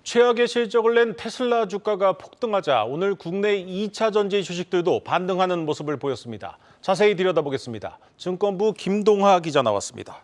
최악의 실적을 낸 테슬라 주가가 폭등하자 오늘 국내 2차 전지 주식들도 반등하는 모습을 보였습니다. 자세히 들여다보겠습니다. 증권부 김동하 기자 나왔습니다.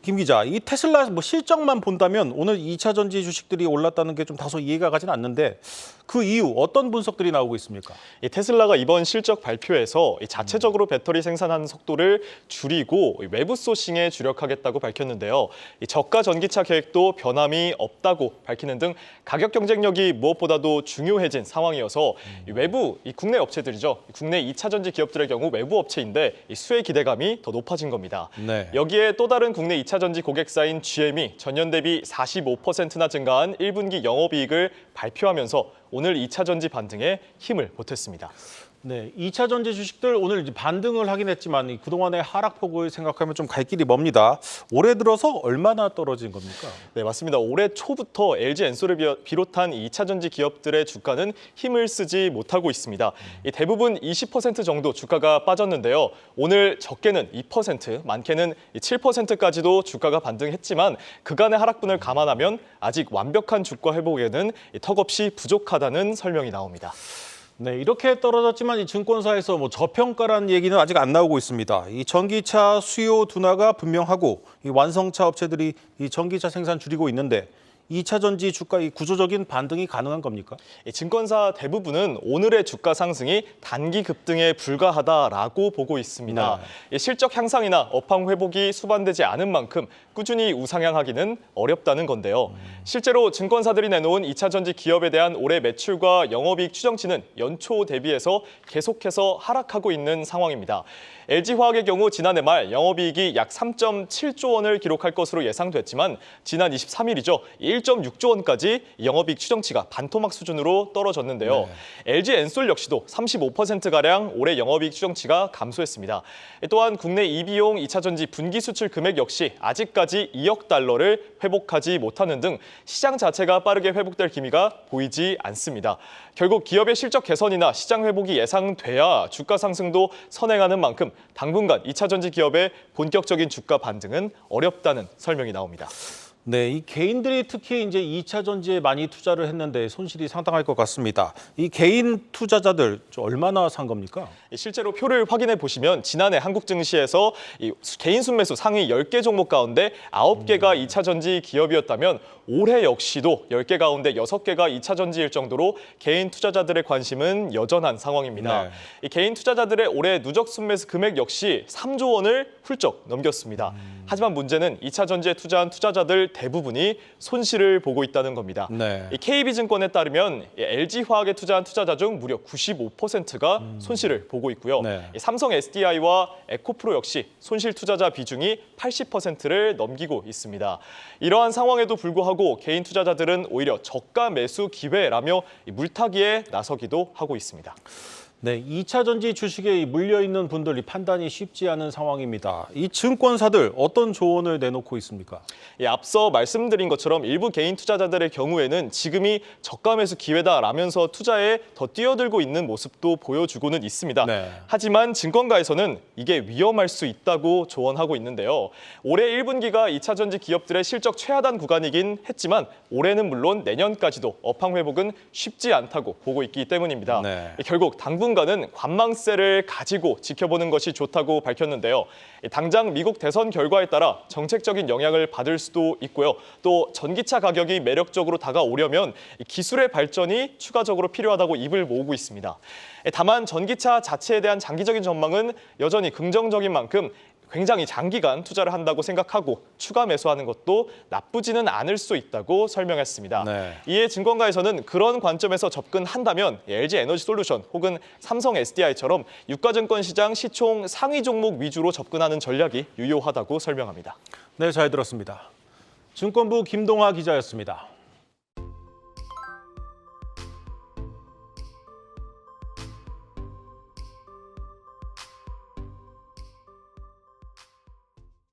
김 기자, 이 테슬라 실적만 본다면 오늘 2차 전지 주식들이 올랐다는 게 좀 다소 이해가 가지는 않는데 그 이유 어떤 분석들이 나오고 있습니까? 이 테슬라가 이번 실적 발표에서 자체적으로 배터리 생산하는 속도를 줄이고 외부 소싱에 주력하겠다고 밝혔는데요. 이 저가 전기차 계획도 변함이 없다고 밝히는 등 가격 경쟁력이 무엇보다도 중요해진 상황이어서 이 국내 업체들이죠. 국내 2차 전지 기업들의 경우 외부 업체인데 수혜 기대감이 더 높아진 겁니다. 네. 여기에 또 다른 국내 2차 전지 고객사인 GM이 전년 대비 45%나 증가한 1분기 영업이익을 발표하면서 오늘 2차 전지 반등에 힘을 보탰습니다. 네, 2차 전지 주식들 오늘 반등을 하긴 했지만 그동안의 하락폭을 생각하면 좀 갈 길이 멉니다. 올해 들어서 얼마나 떨어진 겁니까? 네, 맞습니다. 올해 초부터 LG엔솔을 비롯한 2차 전지 기업들의 주가는 힘을 쓰지 못하고 있습니다. 대부분 20% 정도 주가가 빠졌는데요. 오늘 적게는 2%, 많게는 7%까지도 주가가 반등했지만 그간의 하락분을 감안하면 아직 완벽한 주가 회복에는 턱없이 부족하다는 설명이 나옵니다. 네, 이렇게 떨어졌지만 이 증권사에서 저평가라는 얘기는 아직 안 나오고 있습니다. 이 전기차 수요 둔화가 분명하고 이 완성차 업체들이 이 전기차 생산 줄이고 있는데 2차 전지 주가 이 구조적인 반등이 가능한 겁니까? 증권사 대부분은 오늘의 주가 상승이 단기 급등에 불과하다라고 보고 있습니다. 네. 실적 향상이나 업황 회복이 수반되지 않은 만큼 꾸준히 우상향하기는 어렵다는 건데요. 실제로 증권사들이 내놓은 2차 전지 기업에 대한 올해 매출과 영업이익 추정치는 연초 대비해서 계속해서 하락하고 있는 상황입니다. LG화학의 경우 지난해 말 영업이익이 약 3.7조 원을 기록할 것으로 예상됐지만 지난 23일이죠. 1.6조 원까지 영업이익 추정치가 반토막 수준으로 떨어졌는데요. 네. LG엔솔 역시도 35%가량 올해 영업이익 추정치가 감소했습니다. 또한 국내 EV용 2차 전지 분기 수출 금액 역시 아직까지 2억 달러를 회복하지 못하는 등 시장 자체가 빠르게 회복될 기미가 보이지 않습니다. 결국 기업의 실적 개선이나 시장 회복이 예상돼야 주가 상승도 선행하는 만큼 당분간 2차 전지 기업의 본격적인 주가 반등은 어렵다는 설명이 나옵니다. 네, 이 개인들이 특히 이제 2차 전지에 많이 투자를 했는데 손실이 상당할 것 같습니다. 이 개인 투자자들 얼마나 산 겁니까? 실제로 표를 확인해 보시면 지난해 한국 증시에서 개인 순매수 상위 10개 종목 가운데 9개가 2차 전지 기업이었다면 올해 역시도 10개 가운데 6개가 2차 전지일 정도로 개인 투자자들의 관심은 여전한 상황입니다. 네. 이 개인 투자자들의 올해 누적 순매수 금액 역시 3조 원을 훌쩍 넘겼습니다. 하지만 문제는 2차 전지에 투자한 투자자들 대부분이 손실을 보고 있다는 겁니다. 네. KB증권에 따르면 LG화학에 투자한 투자자 중 무려 95%가 손실을 보고 있고요. 네. 삼성 SDI와 에코프로 역시 손실 투자자 비중이 80%를 넘기고 있습니다. 이러한 상황에도 불구하고 개인 투자자들은 오히려 저가 매수 기회라며 물타기에 나서기도 하고 있습니다. 네, 2차 전지 주식에 물려있는 분들이 판단이 쉽지 않은 상황입니다. 이 증권사들 어떤 조언을 내놓고 있습니까? 앞서 말씀드린 것처럼 일부 개인 투자자들의 경우에는 지금이 저가 매수 기회다라면서 투자에 더 뛰어들고 있는 모습도 보여주고는 있습니다. 네. 하지만 증권가에서는 이게 위험할 수 있다고 조언하고 있는데요. 올해 1분기가 2차 전지 기업들의 실적 최하단 구간이긴 했지만 올해는 물론 내년까지도 업황 회복은 쉽지 않다고 보고 있기 때문입니다. 네. 결국 당분간은 관망세를 가지고 지켜보는 것이 좋다고 밝혔는데요. 당장 미국 대선 결과에 따라 정책적인 영향을 받을 수도 있고요. 또 전기차 가격이 매력적으로 다가오려면 기술의 발전이 추가적으로 필요하다고 입을 모으고 있습니다. 다만 전기차 자체에 대한 장기적인 전망은 여전히 긍정적인 만큼 굉장히 장기간 투자를 한다고 생각하고 추가 매수하는 것도 나쁘지는 않을 수 있다고 설명했습니다. 네. 이에 증권가에서는 그런 관점에서 접근한다면 LG에너지솔루션 혹은 삼성 SDI처럼 유가증권 시장 시총 상위 종목 위주로 접근하는 전략이 유효하다고 설명합니다. 네, 잘 들었습니다. 증권부 김동하 기자였습니다.